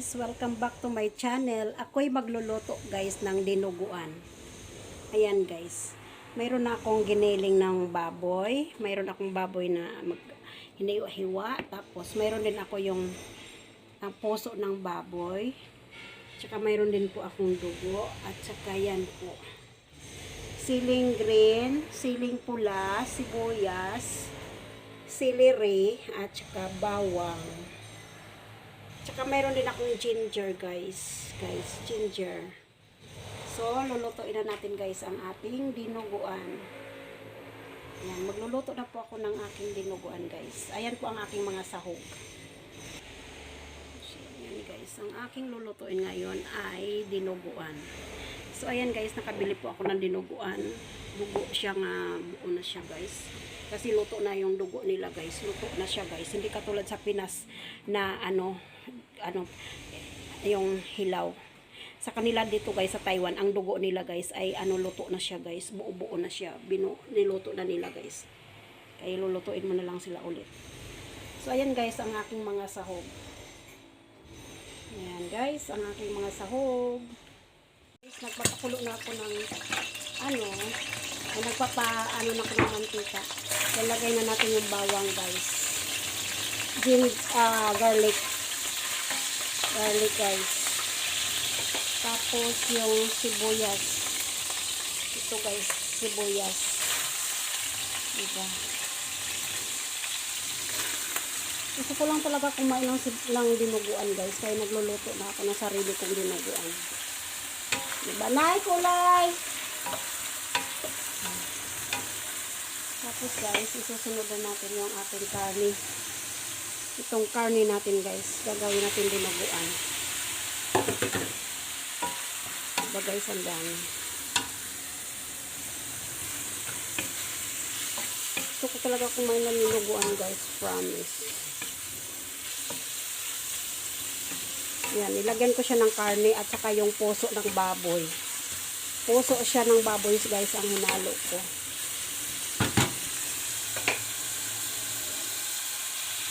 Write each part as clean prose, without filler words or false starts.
guys! Welcome back to my channel. Ako'y magluluto guys ng dinuguan. Ayan guys. Mayroon na akong giniling ng baboy. Mayroon akong baboy na hiniwa. Tapos mayroon din ako yung ang puso ng baboy. Tsaka mayroon din po akong dugo. At tsaka yan po. Siling green, siling pula, sibuyas, celery, at tsaka bawang. Tsaka mayroon din akong ginger guys. Ginger. So, lulutuin na natin guys ang ating dinuguan. Ayan, magluluto na po ako ng aking dinuguan guys. Ayan po ang aking mga sahog. So, ayan guys. Ang aking lulutuin ngayon ay dinuguan. So, ayan guys, nakabili po ako ng dinuguan. Dugo siya nga, buo na siya guys. Kasi luto na yung dugo nila guys. Luto na siya guys. Hindi katulad sa Pinas na yung hilaw. Sa kanila dito guys sa Taiwan, ang dugo nila guys ay luto na siya guys. Buo-buo na siya. Niluto na nila guys. Kaya lulutuin mo na lang sila ulit. So ayan guys ang aking mga sahog. Ayan guys ang aking mga sahog. Guys, nagpapakulo na ako ng nagpapaano na ako ng mantika. Ilagay na natin yung bawang guys. Garlic guys. Tapos yung sibuyas. Ito guys, sibuyas. Diba? Gusto ko lang talaga kumain ng dinuguan guys. Kaya nagluluto na ako ng sarili kong dinuguan. Diba? Nay, kulay! Tapos guys, isusunod na natin yung ating karne. Itong karne natin guys, gagawin natin dinuguan. Diba guys, ang dami. Gusto ko talaga kumain ng dinuguan guys, promise. Yan, ilagyan ko siya ng karne at saka yung puso ng baboy. Puso siya ng baboy guys, ang hinalo ko.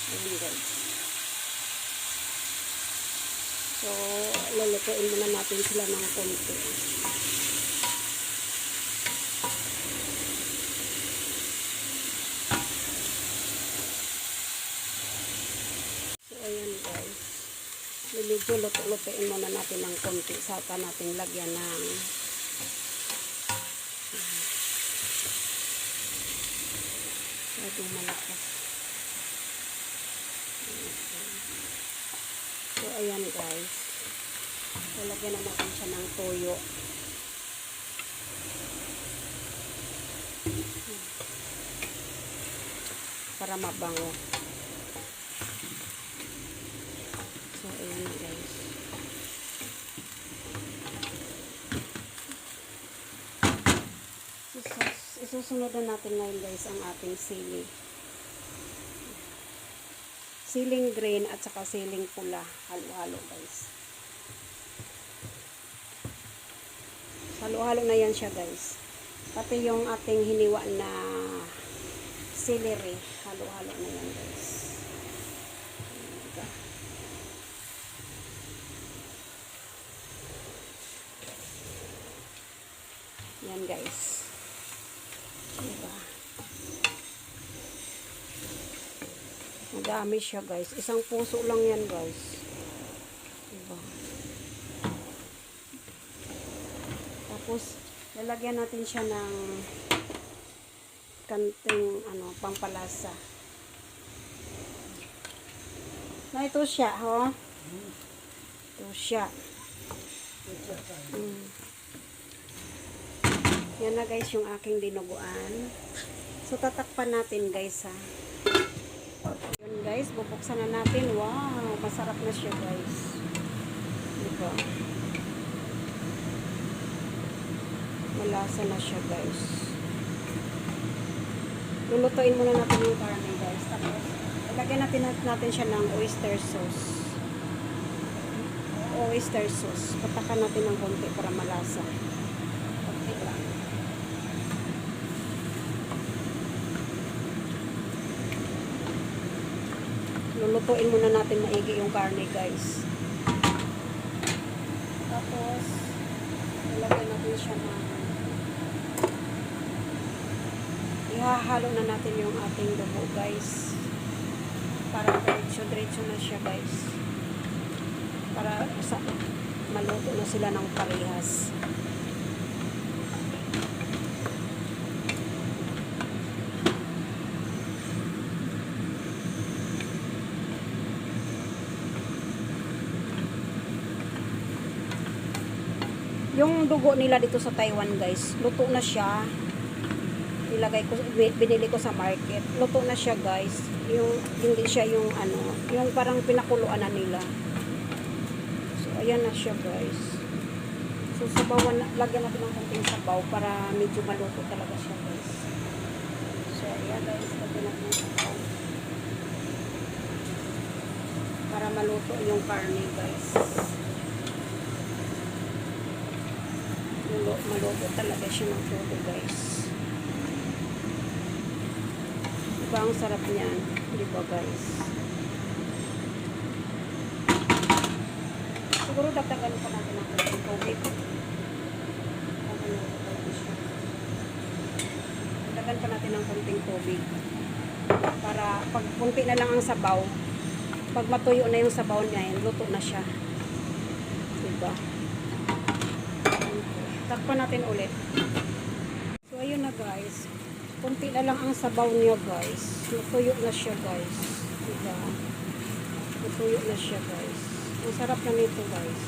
Ayan guys. So, lulutuin muna natin sila ng konti. So, ayan guys. Medyo lutuin muna natin ng konti. Saka natin lagyan ng malakas. So, ayan guys. So, lagyan na natin siya ng toyo. Para mabango. So, ayan guys. Isusunod na natin ngayon guys ang ating sili. Siling green at saka siling pula. Halo-halo guys. Halo-halo na yan siya guys. Pati yung ating hiniwa na celery. Halo-halo na yan guys. Yan guys. Diba? Madami siya guys. Isang puso lang yan guys. Diba? Tapos, lalagyan natin siya ng kanting pampalasa. Na ito siya, ho? Ito siya. Yan na guys yung aking dinuguan. So, tatakpan natin guys ha. Yun guys, bubuksan na natin. Wow, masarap na siya guys. Diba? Malasa na siya guys. Lulutuin muna natin yung karne guys. Tapos, ilagyan natin siya ng oyster sauce. Oyster sauce. Patakan natin ng konti para malasa. Konti lang. Lulutuin muna natin maigi yung karne guys. siya na ihahalo na natin yung ating dugo, guys. Para diretso na siya, guys. Para maluto na sila ng parehas. Yung dugo nila dito sa Taiwan, guys, luto na siya. Binili ko sa market. Luto na siya, guys. Yung hindi siya yung yung parang pinakuluan na nila. So ayan na siya, guys. So lagyan natin ng konting sabaw para medyo maluto talaga siya, guys. So ayan, guys, lagyan natin ng sabaw para maluto yung karne, guys. Maluto talaga siya ng todo, guys. Diba ang sarap niyan? Diba, guys? Siguro dagdagan pa natin ng konting tubig. Dagdagan pa natin ng konting tubig. Para pag kunti na lang ang sabaw, pag matuyo na yung sabaw niya, luto na siya. Diba? Takpan natin ulit. So, ayun na, guys. Kunti na lang ang sabaw niya, guys. Natuyo na siya, guys. Diba? Natuyo na siya, guys. Ang sarap na nito, guys.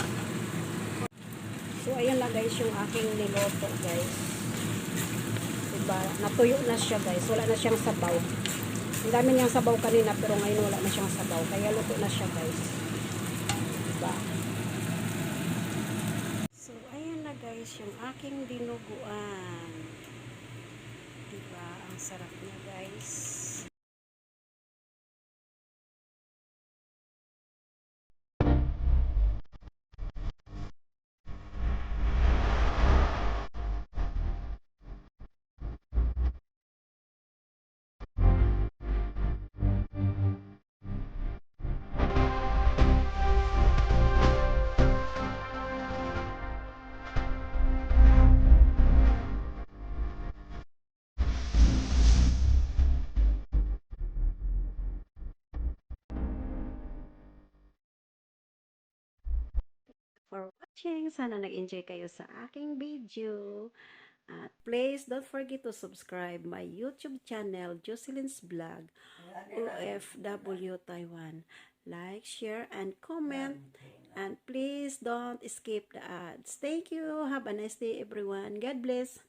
So, ayun na, guys, yung aking niloto, guys. Diba? Natuyo na siya, guys. Wala na siyang sabaw. Ang dami niyang sabaw kanina, pero ngayon wala na siyang sabaw. Kaya luto na siya, guys. Diba? Guys, yung aking dinuguan. Diba? Ang sarap niya, guys. For watching. Sana nag-enjoy kayo sa aking video. At please don't forget to subscribe my YouTube channel, Jocelyn's Vlog, OFW Taiwan. Like, share, and comment. And please don't skip the ads. Thank you. Have a nice day, everyone. God bless.